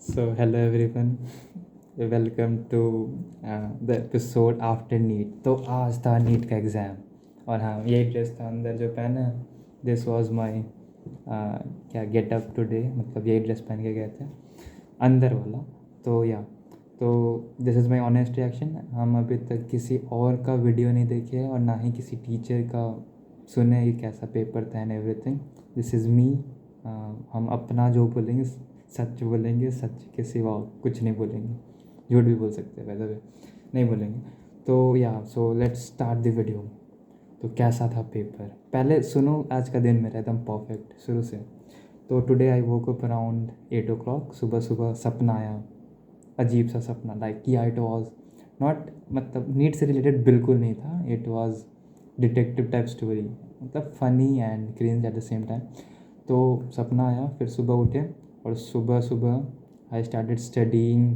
So, hello everyone, welcome to the episode after NEET. तो आज था नीट का एग्ज़ाम और हाँ यही ड्रेस था अंदर जो पहना। दिस वाज माय क्या गेटअप टुडे, मतलब यही ड्रेस पहन के गए थे अंदर वाला। तो this is my honest reaction. हम अभी तक किसी और का वीडियो नहीं देखे हैं और ना ही किसी टीचर का सुने कि कैसा पेपर था and everything. This is me. हम अपना जो बोलेंगे सच बोलेंगे, सच के सिवा कुछ नहीं बोलेंगे। झूठ भी बोल सकते हैं, वैसे भी नहीं बोलेंगे। तो so let's start the video. तो कैसा था पेपर, पहले सुनो। आज का दिन मेरा एकदम परफेक्ट शुरू से। तो today I woke up around 8 o'clock। सुबह सुबह सपना आया, अजीब सा सपना। लाइक किया इट वॉज नॉट, मतलब नीट से रिलेटेड बिल्कुल नहीं था। It was detective type story, मतलब funny and cringe at the same time. तो सपना आया, फिर सुबह उठे और सुबह सुबह आई स्टार्टेड स्टडीइंग।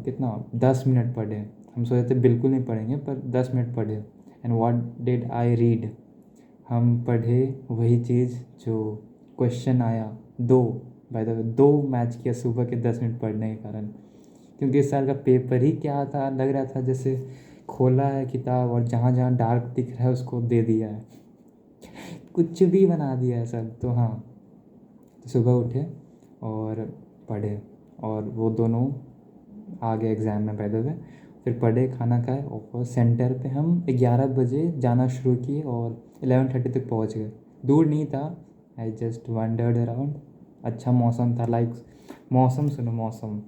कितना 10 मिनट पढ़े। हम सोचे थे बिल्कुल नहीं पढ़ेंगे, पर 10 मिनट पढ़े। And what did I read, हम पढ़े वही चीज़ जो क्वेश्चन आया। दो, बाय द वे, दो मैच किया सुबह के 10 मिनट पढ़ने के कारण। क्योंकि इस साल का पेपर ही क्या था, लग रहा था जैसे खोला है किताब और जहाँ जहाँ डार्क दिख रहा है उसको दे दिया है, कुछ भी बना दिया है सब। तो हाँ, तो सुबह उठे और पढ़े और वो दोनों आ गए एग्ज़ाम में बाय द वे। फिर पढ़े, खाना खाए और सेंटर पे हम 11 बजे जाना शुरू किए और 11:30 तक पहुंच गए। दूर नहीं था, आई जस्ट वंडर्ड अराउंड। अच्छा मौसम था, लाइक मौसम सुनो, मौसम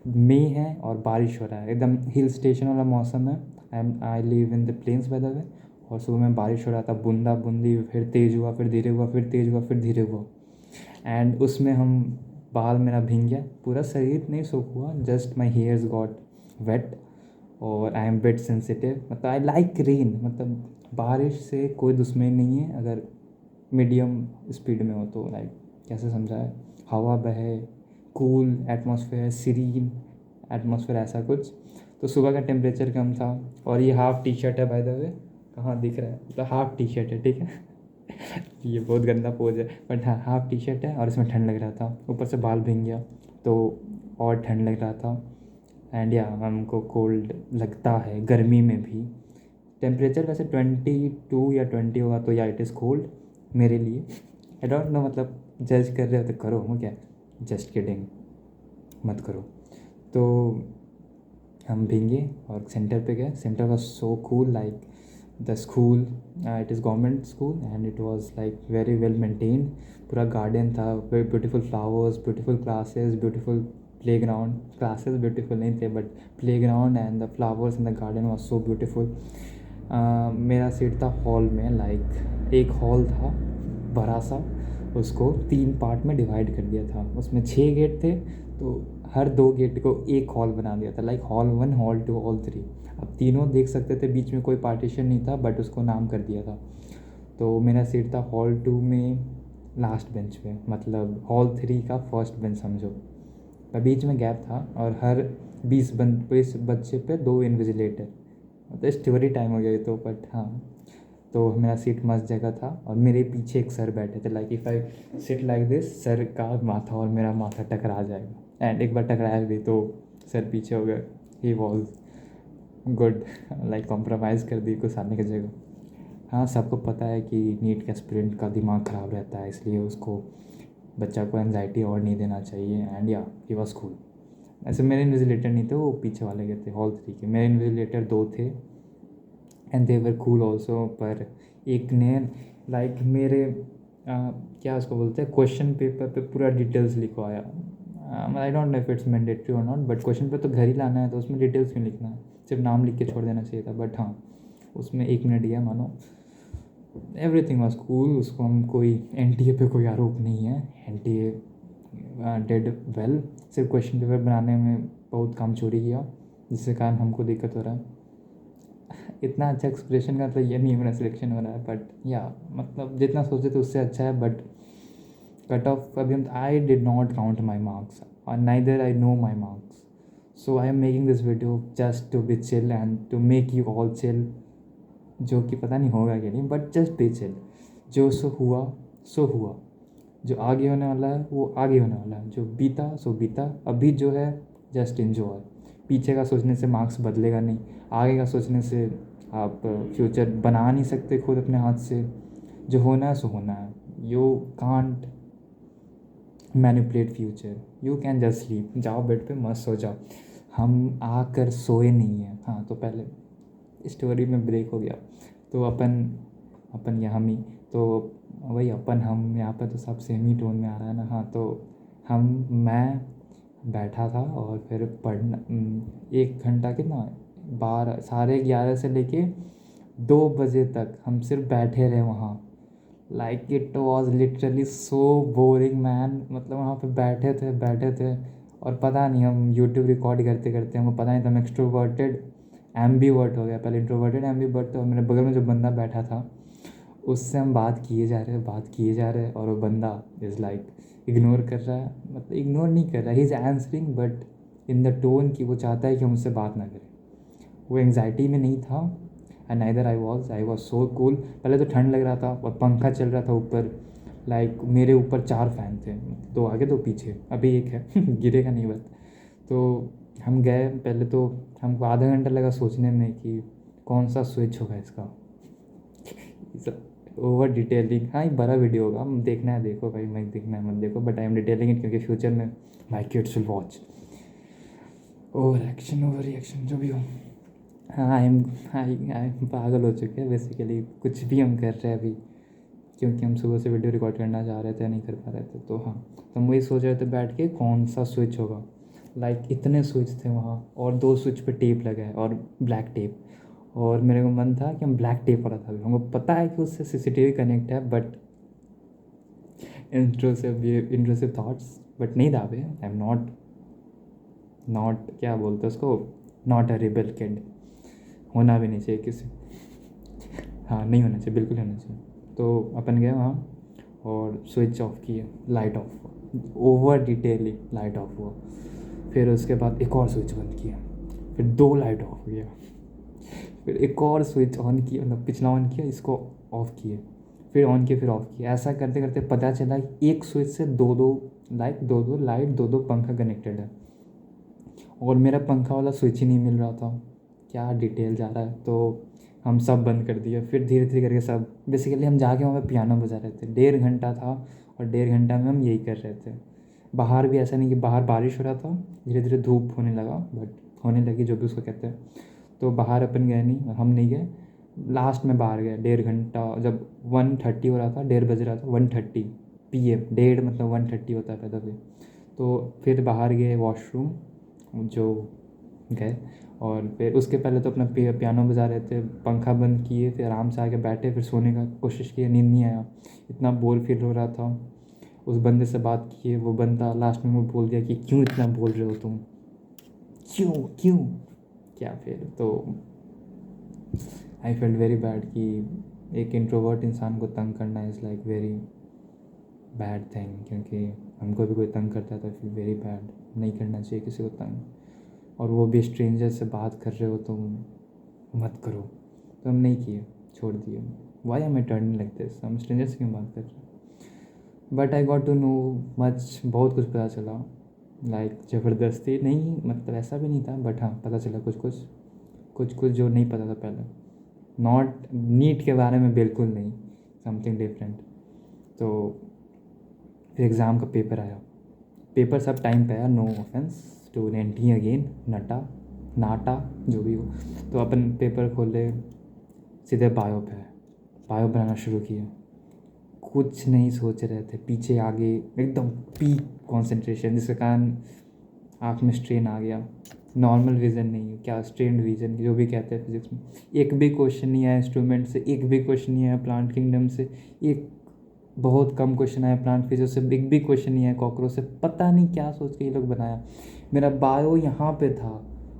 मई है और बारिश हो रहा है, एकदम हिल स्टेशन वाला मौसम है। I live in the plains by the way. और सुबह में बारिश हो रहा था, बूंदा बूंदी, फिर तेज़ हुआ, फिर धीरे हुआ, फिर तेज़ हुआ, फिर धीरे हुआ। एंड उसमें हम, बाल मेरा भीग गया, पूरा शरीर नहीं सोख हुआ, just my hairs got wet. और आई एम बेट सेंसिटिव, मतलब आई लाइक रेन, मतलब बारिश से कोई दुश्मनी नहीं है अगर मीडियम स्पीड में हो तो। लाइक कैसे समझाए, हवा बहे, कूल एटमॉस्फेयर, सीरीन एटमॉस्फेयर, ऐसा कुछ। तो सुबह का टेम्परेचर कम था और ये हाफ़ टी शर्ट है बाय द वे। कहाँ दिख रहा है, मतलब हाफ़ टी शर्ट है, ठीक है। ये बहुत गंदा पोज है, बट हाँ हाफ़ टी शर्ट है और इसमें ठंड लग रहा था, ऊपर से बाल भीग गया तो और ठंड लग रहा था। एंड या हमको कोल्ड लगता है गर्मी में भी। टेम्परेचर वैसे 22 या 20 होगा तो या इट इज़ कोल्ड मेरे लिए। आई डोंट नो, मतलब जज कर रहे हो तो करो, हो क्या, जस्ट किडिंग, मत करो। तो हम भीगे और सेंटर पे गए। Centre was so cool, like the school, it is government school and it was like very well maintained. पूरा गार्डन था, very beautiful flowers, beautiful classes, beautiful play ground. Classes beautiful नहीं थे but play ground and the flowers in the garden was so beautiful. मेरा seat था hall में। Like एक hall था बड़ा सा, उसको 3 पार्ट में डिवाइड कर दिया था। उसमें 6 गेट थे, तो हर 2 गेट को एक हॉल बना दिया था, लाइक हॉल 1, हॉल 2, हॉल 3। अब तीनों देख सकते थे, बीच में कोई पार्टीशन नहीं था, बट उसको नाम कर दिया था। तो मेरा सीट था हॉल 2 में, लास्ट बेंच पे, मतलब हॉल 3 का फर्स्ट बेंच समझो। और बीच में गैप था और हर 20 बच्चे पे 2 इन्विजिलेटर। तो स्टोरी टाइम हो गया ये तो, बट हाँ। तो मेरा सीट मस्त जगह था और मेरे पीछे एक सर बैठे थे। Like if I sit like this, sir का माथा और मेरा माथा टकरा जाएगा। एंड एक बार टकराया भी तो सर पीछे हो गए। He was good, like compromise कर दी कुछ आने की जगह। हाँ, सबको पता है कि नीट के एस्पिरेंट का दिमाग ख़राब रहता है, इसलिए उसको, बच्चा को एनजाइटी और नहीं देना चाहिए। एंड या ही वॉज कूल। ऐसे मेरे इन्विजिलेटर नहीं थे, वो पीछे वाले गए थे हॉल 3 के। मेरे इन्विजिलेटर 2 थे and they were cool also. पर एक ने लाइक मेरे क्या उसको बोलते हैं, क्वेश्चन पेपर पे पूरा डिटेल्स लिखवाया। आई don't know if it's mandatory और नॉट, बट क्वेश्चन पे तो घर ही लाना है तो उसमें डिटेल्स क्यों लिखना है, सिर्फ नाम लिख के छोड़ देना चाहिए था। बट हाँ, उसमें 1 मिनट दिया मानो। Everything was cool. उसको हम, कोई एनटीए पे कोई आरोप नहीं है, एनटीए डेड वेल। सिर्फ क्वेश्चन पेपर बनाने में बहुत काम चोरी किया, जिसके कारण हमको दिक्कत हो रहा है। इतना अच्छा एक्सप्रेशन का तो ये नहीं मेरा सिलेक्शन हो रहा है, बट या मतलब जितना सोचे थे उससे अच्छा है। बट कट ऑफ अभी हम, I did not count my marks और neither I know my marks. So I am making this video just to be chill and to make you all chill, जो कि पता नहीं होगा कि नहीं, बट जस्ट बी चिल। जो सो हुआ सो हुआ। जो आगे होने वाला है वो आगे होने वाला है, जो बीता सो बीता, अभी जो है जस्ट इन्जॉय। पीछे का सोचने से मार्क्स बदलेगा नहीं, आगे का सोचने से आप फ्यूचर बना नहीं सकते खुद अपने हाथ से। जो होना है सो होना है, you can't manipulate future, you can just sleep, जाओ बेड पे मस्त सो जाओ। हम आकर सोए नहीं हैं। हाँ, तो पहले स्टोरी में ब्रेक हो गया। तो अपन अपन या हम ही, तो वही अपन हम यहाँ पे तो सब सेम ही टोन में आ रहा है ना। हाँ, तो मैं बैठा था और फिर पढ़ना 1 घंटा कितना, 11:30 से लेके 2 बजे तक हम सिर्फ बैठे रहे वहाँ। Like it was literally so boring man. मतलब वहाँ पे बैठे थे और पता नहीं, हम यूट्यूब रिकॉर्ड करते करते हमको पता नहीं था, हम एक्सट्रोवर्टेड एम्बीवर्ट हो गया। पहले इंट्रोवर्टेड एम्बीवर्ट, तो मेरे बगल में जो बंदा बैठा था उससे हम बात किए जा रहे हैं और वो बंदा इज़ लाइक इग्नोर कर रहा है। मतलब इग्नोर नहीं कर रहा है, he is answering but in the tone कि वो चाहता है कि हम उससे बात ना करें। वो एंग्जाइटी में नहीं था and neither I was so cool. पहले तो ठंड लग रहा था और पंखा चल रहा था ऊपर। लाइक मेरे ऊपर 4 फ़ैन थे, 2 आगे 2 पीछे, अभी एक है गिरेगा नहीं बस। तो हम गए, पहले तो हमको आधा घंटा लगा सोचने में कि कौन सा स्विच होगा इसका। ओवर डिटेलिंग, हाँ ये बड़ा वीडियो होगा, देखना है देखो भाई, मैं देखना है मत देखो, but I am detailing it क्योंकि फ्यूचर में my kids will watch. Over reaction जो भी हो। हाँ, आई पागल हो चुके हैं बेसिकली, कुछ भी हम कर रहे हैं अभी, क्योंकि हम सुबह से वीडियो रिकॉर्ड करना चाह रहे थे, नहीं कर पा रहे थे। तो हाँ, तो हम वही सोच रहे थे बैठ के कौन सा स्विच होगा। लाइक इतने स्विच थे वहाँ और 2 स्विच पे टेप लगा है और ब्लैक टेप। और मेरे को मन था कि हम ब्लैक टेप वाला था, हमको पता है कि उससे सीसीटीवी कनेक्ट है, बट इंट्रूसिव थॉट्स, बट नहीं दाबे। आई एम नॉट क्या बोलते हैं उसको, नॉट अ रिबेल किड। होना भी नहीं चाहिए किसी, हाँ नहीं होना चाहिए, बिल्कुल होना चाहिए। तो अपन गए वहाँ और स्विच ऑफ किए, लाइट ऑफ हुआ, ओवर डिटेलिंग लाइट ऑफ हुआ। फिर उसके बाद एक और स्विच बंद किया, फिर 2 लाइट ऑफ किया, फिर एक और स्विच ऑन किया, मतलब पिछला ऑन किया, इसको ऑफ किए, फिर ऑन किया, फिर ऑफ किया। ऐसा करते करते पता चला कि एक स्विच से 2-2 लाइट, 2-2 लाइट, 2-2 पंखा कनेक्टेड है और मेरा पंखा वाला स्विच ही नहीं मिल रहा था। क्या डिटेल जा रहा है। तो हम सब बंद कर दिया, फिर धीरे धीरे करके सब, बेसिकली हम जाके वहाँ पे पियानो बजा रहे थे। 1.5 घंटा था और 1.5 घंटा में हम यही कर रहे थे। बाहर भी ऐसा नहीं कि बाहर बारिश हो रहा था, धीरे धीरे धूप होने लगा, बट होने लगी जो भी उसको कहते हैं। तो बाहर अपन गए नहीं, हम नहीं गए, लास्ट में बाहर गए 1.5 घंटा, जब 1:30 हो रहा था, 1:30 बज रहा था, 1:30 PM, 1:30 मतलब 1:30 होता है तभी। तो फिर बाहर गए वॉशरूम जो गए, और फिर उसके पहले तो अपना पियानो बजा रहे थे, पंखा बंद किए, फिर आराम से आके बैठे, फिर सोने का कोशिश किए, नींद नहीं आया, इतना बोर फील हो रहा था। उस बंदे से बात किए, वो बंदा लास्ट में वो बोल दिया कि क्यों इतना बोल रहे हो तुम, क्यों क्यों क्या। फिर तो आई फेल्ट वेरी बैड कि एक इंट्रोवर्ट इंसान को तंग करना is like very bad thing, क्योंकि हमको भी कोई तंग करता है तो फील वेरी बैड। नहीं करना चाहिए किसी को तंग, और वो भी स्ट्रेंजर से बात कर रहे हो तो मत करो। तो हम नहीं किए, छोड़ दिए। Why am I turning like this, हम स्ट्रेंजर से क्यों बात कर रहे हैं। But I got to know much, बहुत कुछ पता चला। लाइक ज़बरदस्ती नहीं, मतलब ऐसा भी नहीं था, बट हाँ पता चला कुछ जो नहीं पता था पहले। नॉट नीट के बारे में बिल्कुल नहीं, समथिंग डिफरेंट। तो फिर एग्ज़ाम का पेपर आया, पेपर सब टाइम पे आया, no offence to NTA again, NTA जो भी हो। तो अपन पेपर खोले, सीधे बायो पे बायो बनाना शुरू किया। कुछ नहीं सोच रहे थे, पीछे आगे एकदम पीक कंसंट्रेशन, जिसके कारण आँख में स्ट्रेन आ गया। नॉर्मल विज़न नहीं, क्या स्ट्रेन्ड विज़न जो भी कहते हैं फिजिक्स में। एक भी क्वेश्चन नहीं आया इंस्ट्रूमेंट से, एक भी क्वेश्चन नहीं आया प्लांट किंगडम से, एक बहुत कम क्वेश्चन आया प्लांट फिजिक्स से, बिग भी क्वेश्चन नहीं आया कॉकरोच से। पता नहीं क्या सोच के ये लोग बनाया। मेरा बायो यहाँ पे था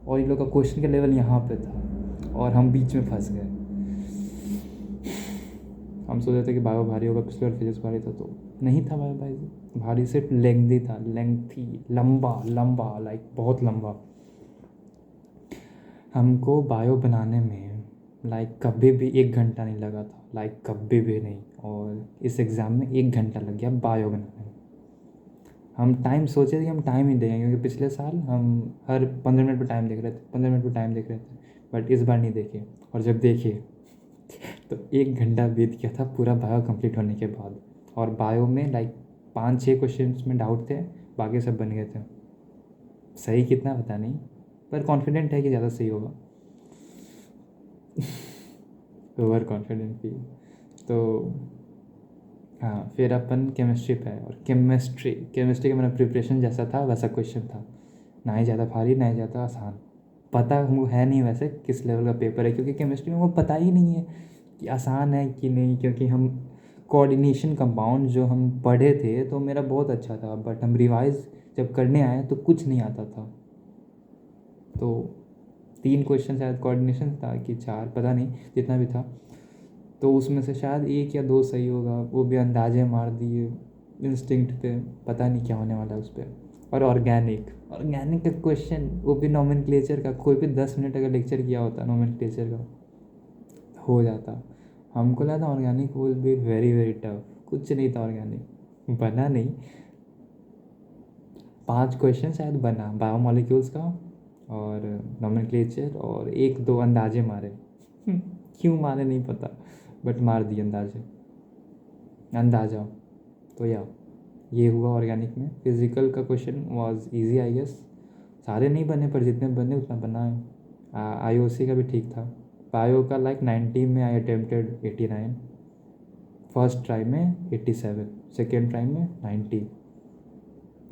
और ये लोग का क्वेश्चन का लेवल यहाँ पे था और हम बीच में फंस गए। हम सोच रहे थे कि बायो भारी होगा, पिछले बार फिजिक्स भारी था, तो नहीं था बायो भाई भारी, सिर्फ लेंथी था, लेंथी लंबा लाइक बहुत लंबा। हमको बायो बनाने में लाइक कभी भी 1 घंटा नहीं लगा था, लाइक कभी भी नहीं। और इस एग्ज़ाम में 1 घंटा लग गया बायो बनाने में। हम टाइम सोचे थे कि हम टाइम ही देंगे, क्योंकि पिछले साल हम हर 15 मिनट पर टाइम देख रहे थे, 15 मिनट पर टाइम देख रहे थे, बट इस बार नहीं देखे। और जब देखे तो 1 घंटा बीत गया था पूरा बायो कंप्लीट होने के बाद। और बायो में लाइक 5-6 क्वेश्चंस में डाउट थे, बाकी सब बन गए थे। सही कितना पता नहीं, पर कॉन्फिडेंट है कि ज़्यादा सही होगा। ओवर कॉन्फिडेंट भी। तो हाँ, फिर अपन केमिस्ट्री पे आए, और केमिस्ट्री का मेरा प्रिपरेशन जैसा था वैसा क्वेश्चन था, ना ही ज़्यादा भारी ना ही ज़्यादा आसान। पता हमको है नहीं वैसे किस लेवल का पेपर है, क्योंकि केमिस्ट्री में वो पता ही नहीं है कि आसान है कि नहीं, क्योंकि हम कोऑर्डिनेशन कंपाउंड जो हम पढ़े थे तो मेरा बहुत अच्छा था, बट हम रिवाइज जब करने आए तो कुछ नहीं आता था। तो 3 क्वेश्चन शायद कोऑर्डिनेशन था कि 4, पता नहीं, जितना भी था। तो उसमें से शायद 1 या 2 सही होगा, वो भी अंदाजे मार दिए इंस्टिंक्ट पे, पता नहीं क्या होने वाला है उस पर। और ऑर्गेनिक का क्वेश्चन, वो भी नोमेनक्लेचर का, कोई भी 10 मिनट अगर लेक्चर किया होता नोमेनक्लेचर का हो जाता। हमको लगा था organic will be very very tough, कुछ नहीं था ऑर्गेनिक, बना नहीं। 5 क्वेश्चन शायद बना बायोमोलिक्यूल्स का और नोमेनक्लेचर, और 1-2 अंदाजे मारे। क्यों मारे नहीं पता, बट मार दिए अंदाजा। तो ये हुआ ऑर्गेनिक में। फिज़िकल का question was easy I guess, सारे नहीं बने पर जितने बने उतना बना है। आईओसी का भी ठीक था। बायो का लाइक 90 में आई अटेम्प्टेड 89, फर्स्ट ट्राई में 87, सेकेंड ट्राई में 90।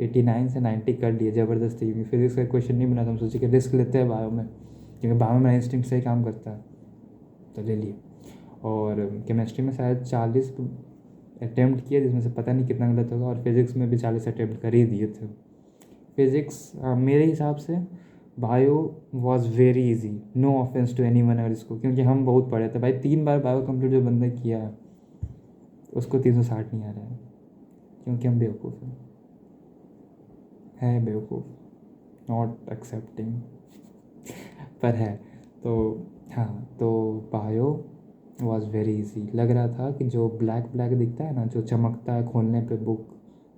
89 से 90 कर लिए ज़बरदस्ती, क्योंकि फिजिक्स का क्वेश्चन नहीं बना था, हम सोचे कि रिस्क लेते हैं बायो में, क्योंकि बायो में इंस्टिंक्ट सही काम करता है, तो ले लिए। और केमिस्ट्री में शायद 40 अटैम्प्ट किए, जिसमें से पता नहीं कितना गलत होगा, और फिज़िक्स में भी 40 अटैम्प्ट कर ही दिए थे। फिज़िक्स मेरे हिसाब से bio was very easy, no offence to anyone अगर इसको, क्योंकि हम बहुत पढ़े थे भाई। 3 बार बायो कंप्लीट जो बंदा किया है उसको 360 नहीं आ रहा है, क्योंकि हम बेवकूफ़ है बेवकूफ़, नॉट एक्सेप्टिंग, पर है। तो हाँ, तो बायो वॉज वेरी इजी। लग रहा था कि जो ब्लैक ब्लैक दिखता है ना, जो चमकता है खोलने पे बुक,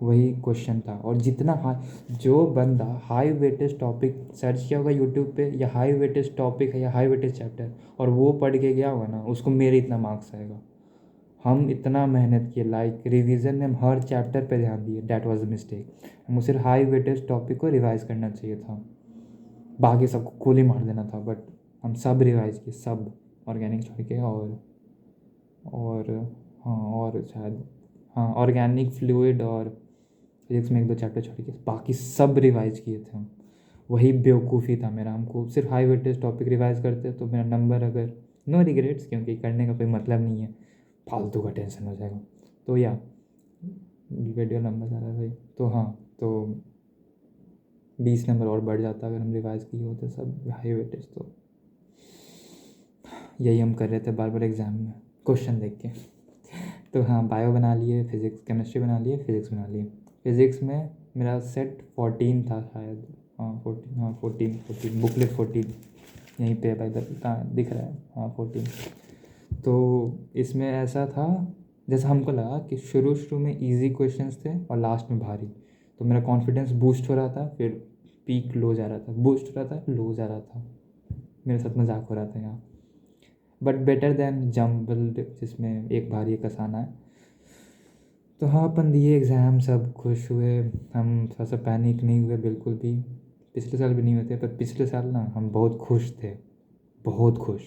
वही क्वेश्चन था। और जितना हाई, जो बंदा हाई वेटेज टॉपिक सर्च किया होगा यूट्यूब पे, या हाई वेटेज टॉपिक है या हाई वेटेज चैप्टर, और वो पढ़ के गया होगा ना, उसको मेरे इतना मार्क्स आएगा। हम इतना मेहनत किए, लाइक रिवीजन में हम हर चैप्टर पे ध्यान दिए, डैट वाज द मिस्टेक। हमें सिर्फ हाई वेटेज टॉपिक को रिवाइज करना चाहिए था, बाकी सबको गोली मार देना था, बट हम सब रिवाइज किए, सब ऑर्गेनिक छोड़ के। और हाँ, और शायद हाँ, ऑर्गेनिक फ्लूइड और फिजिक्स में 1-2 चैप्टर छोड़ के बाकी सब रिवाइज किए थे हम। वही बेवकूफ़ी था मेरा, हमको सिर्फ हाई वेटेज टॉपिक रिवाइज करते तो मेरा नंबर, अगर नो रिग्रेट्स, क्योंकि करने का कोई मतलब नहीं है, फालतू का टेंशन हो जाएगा। तो वीडियो लंबा जा रहा है भाई। तो हाँ, तो 20 नंबर और बढ़ जाता अगर हम रिवाइज किए होते सब हाई वेटेज। तो यही हम कर रहे थे बार बार एग्ज़ाम में क्वेश्चन देख के। तो हाँ, बायो बना लिए, फिज़िक्स केमिस्ट्री बना लिए, फिज़िक्स बना लिए। फिज़िक्स में मेरा सेट 14 था शायद, हाँ 14, हाँ 14 बुकलेट 14 यहीं पे भाई दिख रहा है, हाँ 14। तो इसमें ऐसा था, जैसा हमको लगा कि शुरू में इजी क्वेश्चंस थे और लास्ट में भारी, तो मेरा कॉन्फिडेंस बूस्ट हो रहा था, फिर पीक लो जा रहा था, बूस्ट हो रहा था, लो जा रहा था। मेरे साथ मजाक हो रहा था यहाँ, बट बेटर देन जम्बल्ड जिसमें एक भारी एक आसान है। तो हाँ, अपन दिए एग्ज़ाम, सब खुश हुए, हम थोड़ा सा पैनिक नहीं हुए बिल्कुल भी। पिछले साल भी नहीं हुए थे, पर पिछले साल ना हम बहुत खुश थे, बहुत खुश।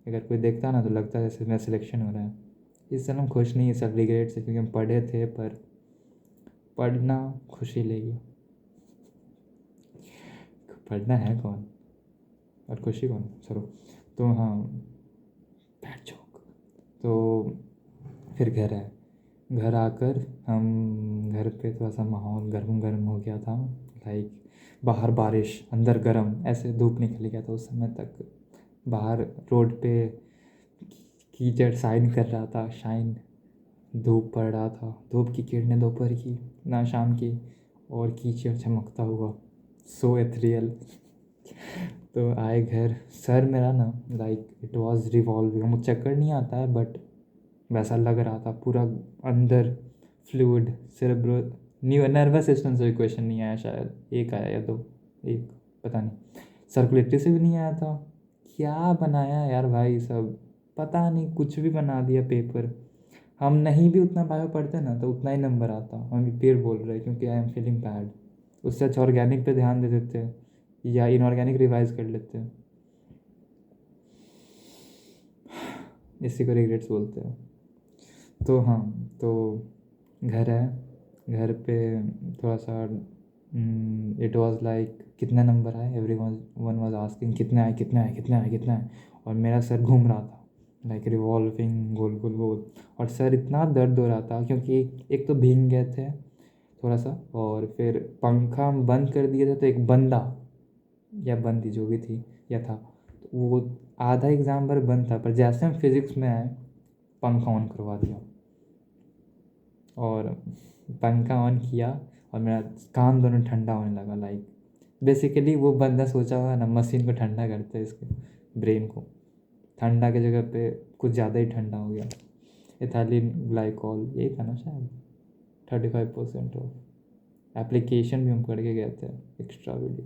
अगर कोई देखता ना तो लगता है जैसे मेरा सिलेक्शन हो रहा है। इस साल हम खुश नहीं है, सब रिग्रेट से, क्योंकि हम पढ़े थे, पर पढ़ना खुशी लेगी, पढ़ना है कौन और खुशी कौन, चलो। तो हाँ, बैठ जाओ। तो फिर घर आकर हम घर पे थोड़ा सा माहौल गर्म गर्म हो गया था, लाइक बाहर बारिश अंदर गर्म, ऐसे धूप निकल गया था उस समय तक। बाहर रोड पे कीचड़ शाइन कर रहा था, शाइन, धूप पड़ रहा था, धूप की किरणें दोपहर की ना शाम की, और कीचड़ चमकता हुआ, सो एथरियल। तो आए घर, सर मेरा ना लाइक इट वाज रिवॉल्विंग, मुझे चक्कर नहीं आता है, बट वैसा लग रहा था पूरा अंदर fluid cerebro new nervous system से भी क्वेश्चन नहीं आया, शायद एक आया या दो, एक पता नहीं, सर्कुलेटरी से भी नहीं आया था। क्या बनाया यार भाई सब, पता नहीं कुछ भी बना दिया पेपर। हम नहीं भी उतना बायो पढ़ते ना तो उतना ही नंबर आता, हम फिर बोल रहे हैं क्योंकि आई एम फीलिंग बैड। उससे अच्छा ऑर्गेनिक पे ध्यान दे देते या इनऑर्गेनिक रिवाइज कर लेते, इसी को रिग्रेट्स बोलते हैं। तो हाँ, तो घर है, घर पे थोड़ा सा इट वाज लाइक कितने नंबर आए, एवरी वन वाज आस्किंग कितने आए कितने आए कितने आए कितने आए, और मेरा सर घूम रहा था लाइक रिवॉल्विंग गोल गोल गोल। और सर इतना दर्द हो रहा था क्योंकि एक तो भीग गए थे थोड़ा सा, और फिर पंखा हम बंद कर दिए थे तो एक बंदा या बंदी जो भी थी या था, तो वो आधा एग्ज़ाम भर बंद था, पर जैसे हम फिज़िक्स में आए पंखा ऑन करवा दिया, और पंखा ऑन किया और मेरा कान दोनों ठंडा होने लगा। लाइक बेसिकली वो बंदा सोचा हुआ ना मशीन को ठंडा करते हैं, इसके ब्रेन को ठंडा की जगह पे कुछ ज़्यादा ही ठंडा हो गया। इथाइलिन ग्लाइकॉल यही था ना शायद, 35% ऑफ। एप्लीकेशन भी हम करके गए थे एक्स्ट्रा वीडियो,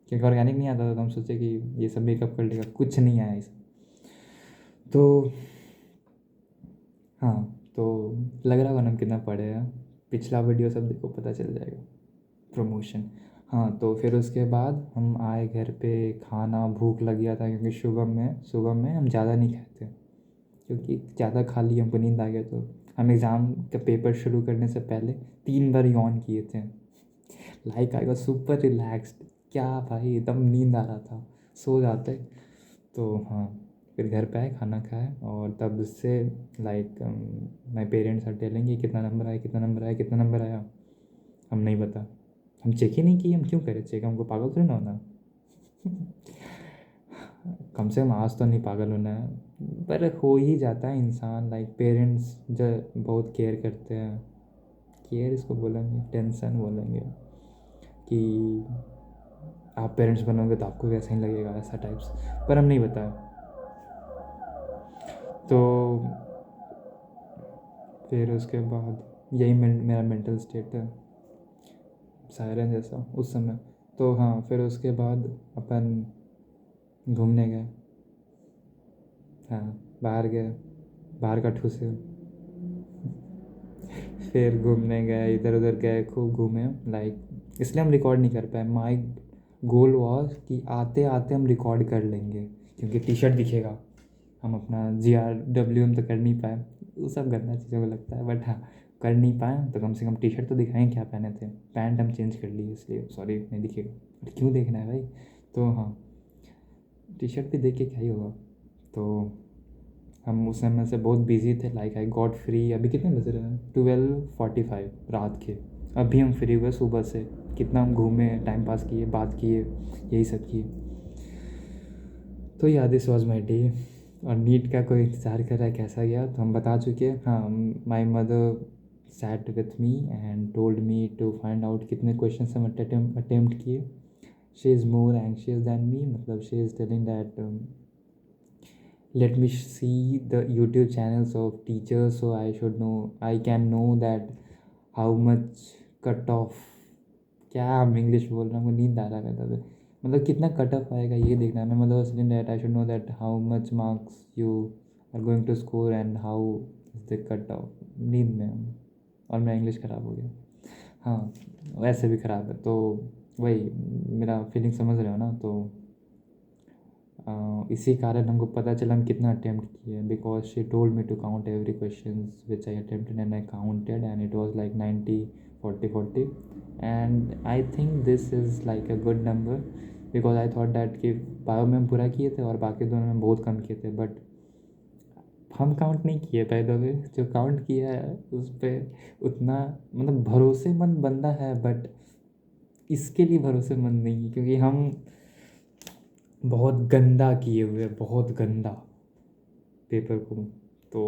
क्योंकि ऑर्गेनिक नहीं आता था तो हम सोचे कि ये सब मेकअप कर लेगा, कुछ नहीं आया इस। तो हाँ, तो लग रहा होगा ना हम कितना पढ़े हैं, पिछला वीडियो सब देखो पता चल जाएगा, प्रमोशन। हाँ, तो फिर उसके बाद हम आए घर पे, खाना भूख लग गया था क्योंकि सुबह में हम ज़्यादा नहीं खाते, क्योंकि ज़्यादा खा लिया हमको नींद आ गया। तो हम एग्ज़ाम का पेपर शुरू करने से पहले 3 बार यॉन किए थे। Like I was super relaxed, क्या भाई एकदम नींद आ रहा था, सो जाते। तो हाँ, फिर घर पे आए, खाना खाए, और तब से like my parents are telling कि कितना नंबर आया कितना नंबर आया कितना नंबर आया। हम नहीं बता, हम चेक ही नहीं किए, हम क्यों करें चेक, हमको पागल थोड़ी ना होना। कम से कम आज तो नहीं पागल होना है, पर हो ही जाता है इंसान। लाइक पेरेंट्स जो बहुत केयर करते हैं, केयर इसको बोलेंगे, टेंशन बोलेंगे, कि आप पेरेंट्स बनोगे तो आपको वैसा ही लगेगा, ऐसा टाइप्स। पर हम नहीं बताया। तो फिर उसके बाद यही मेरा मेंटल स्टेट है, सायरन जैसा उस समय। तो हाँ, फिर उसके बाद अपन घूमने गए। हाँ, बाहर गए, बाहर का ठूसे। फिर घूमने गए, इधर उधर गए, खूब घूमे। लाइक इसलिए हम रिकॉर्ड नहीं कर पाए। माई गोल वॉज कि आते आते हम रिकॉर्ड कर लेंगे क्योंकि टी शर्ट दिखेगा। हम अपना GRW तो कर नहीं पाए, वो सब गंदा चीज़ों को लगता है, बट हाँ कर नहीं पाए तो कम से कम टी शर्ट तो दिखाएं क्या पहने थे। पैंट हम चेंज कर लिए इसलिए सॉरी नहीं दिखेगा, बट क्यों देखना है भाई। तो हाँ, टी शर्ट भी देख के क्या ही होगा। तो हम उस समय से बहुत बिजी थे। लाइक आई गॉट फ्री, अभी कितने बज रहे हैं, 12:45 रात के। अभी हम फ्री हुए सुबह से, कितना हम घूमे, टाइम पास किए, बात किए, यही सब किए। तो या दिस वॉज माई डे। और नीट का कोई इंतज़ार कर रहा है कैसा गया, तो हम बता चुके हैं। हाँ, my mother sat with me and told me to find out कितने क्वेश्चन हम अटेम्प्ट किए। She is more anxious than me, मतलब she is telling that let me see the YouTube channels of teachers so I can know that how much cut off, क्या हम English बोल रहे हैं, हमको नींद आ रहा है तब, मतलब कितना कट ऑफ आएगा ये देखना है। मैं मतलब telling that I should know that how much marks you are going to score and how is the cut off, नींद में हम। और मेरा इंग्लिश ख़राब हो गया। हाँ, वैसे भी ख़राब है, तो वही मेरा फीलिंग समझ रहे हो ना। तो इसी कारण हमको पता चला हम कितना अटेम्प्ट किए, because she told me to count every question which I attempted and I counted and it was like 90-40-40 and I think this is like a good number, because I thought that कि बायो में हम पूरा किए थे और बाकी दोनों में बहुत कम किए थे। बट हम काउंट नहीं किए, बाय द वे जो काउंट किया है उस पर उतना मतलब भरोसेमंद बंदा है, बट इसके लिए भरोसेमंद नहीं है क्योंकि हम बहुत गंदा किए हुए, बहुत गंदा पेपर को। तो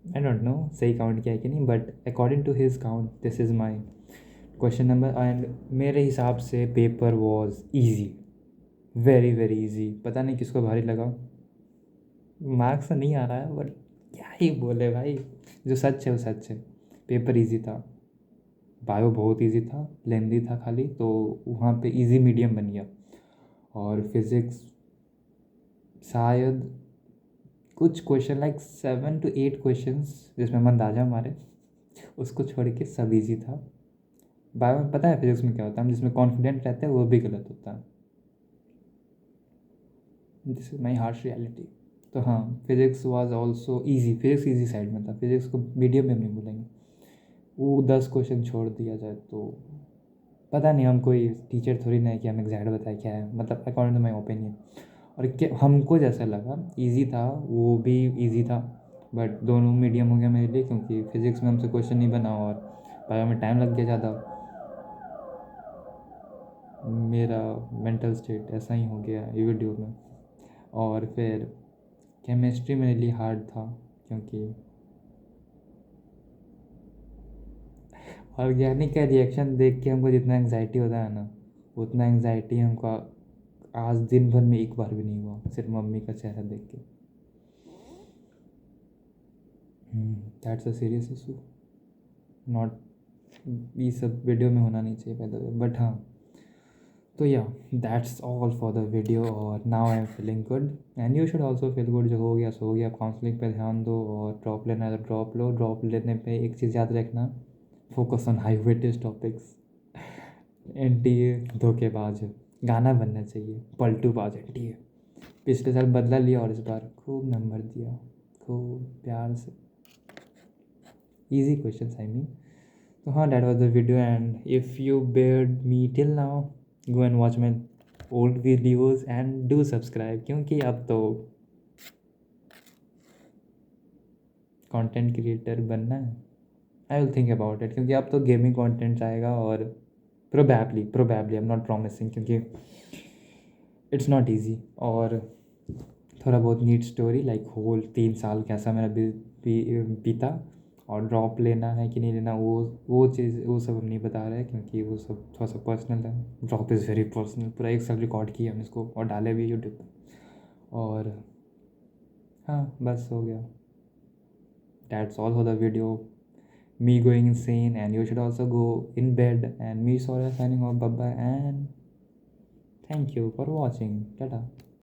आई डोंट नो सही काउंट किया है कि नहीं, but according to his count this is my question number. And मेरे हिसाब से paper was easy, very very easy. पता नहीं किसको भारी लगा, मार्क्स तो नहीं आ रहा है बट क्या ही बोले भाई, जो सच है वो सच है। पेपर इजी था, बायो बहुत इजी था, लेंदी था खाली, तो वहाँ पे इजी मीडियम बन गया। और फिज़िक्स शायद कुछ क्वेश्चन लाइक 7 to 8 क्वेश्चंस जिसमें हम अंदाजा मारे, उसको छोड़ के सब इजी था। बायो में पता है फिजिक्स में क्या होता है, हम जिसमें कॉन्फिडेंट रहते हैं वो भी गलत होता है। This is my harsh reality. तो हाँ, physics was also easy, physics easy side में था, फिजिक्स को मीडियम में हम नहीं बोलेंगे। वो 10 क्वेश्चन छोड़ दिया जाए तो पता नहीं, हम कोई टीचर थोड़ी ना है कि हम एग्जैक्ट बताए क्या है, मतलब अकॉर्डिंग टू माई ओपिनियन। और क्या हमको जैसा लगा इजी था, वो भी इजी था, बट दोनों मीडियम हो गया मेरे लिए, क्योंकि फिजिक्स में हमसे क्वेश्चन नहीं बना और बायो में टाइम लग गया ज़्यादा। मेरा मेंटल स्टेट ऐसा ही हो गया ये वीडियो में। और फिर केमिस्ट्री मेरे लिए हार्ड था, क्योंकि ऑर्गेनिक का रिएक्शन देख के हमको जितना एंग्जाइटी होता है ना, उतना एंग्जाइटी हमको आज दिन भर में एक बार भी नहीं हुआ, सिर्फ मम्मी का चेहरा देख के। That's a serious issue, not, ये सब वीडियो में होना नहीं चाहिए पहले, बट हाँ। तो yeah that's all for the video, और now I am feeling good and you should also feel good. जो हो गया सो हो गया, काउंसलिंग पे ध्यान दो, और ड्रॉप लेना है तो ड्रॉप लो। ड्रॉप लेने पे एक चीज़ याद रखना, focus on high weightage topics. NTA धोखेबाज है, गाना बनना चाहिए, पलटूबाज एनटीए। पिछले साल बदला लिया और इस बार खूब नंबर दिया, खूब प्यार से। Easy question I mean. तो हाँ, that was the video, and if you bared me till now, go and watch my old videos and do subscribe, क्योंकि अब तो कंटेंट क्रिएटर बनना है। I will think about it, क्योंकि अब तो गेमिंग कंटेंट आएगा, और probably I am not promising, क्योंकि इट्स नॉट ईजी। और थोड़ा बहुत नीट स्टोरी लाइक होल 3 साल कैसा मेरा बीता, और ड्रॉप लेना है कि नहीं लेना, वो चीज़ वो सब हम नहीं बता रहे हैं, क्योंकि वो सब थोड़ा सा पर्सनल है। ड्रॉप इज़ वेरी पर्सनल, पूरा 1 साल रिकॉर्ड किया हम इसको और डाले भी यूट्यूब पर। और हाँ, बस हो गया। That's all for the video, me going insane, and you should also go in bed, and me Saurya signing off, bye bye, and thank you for watching, tata.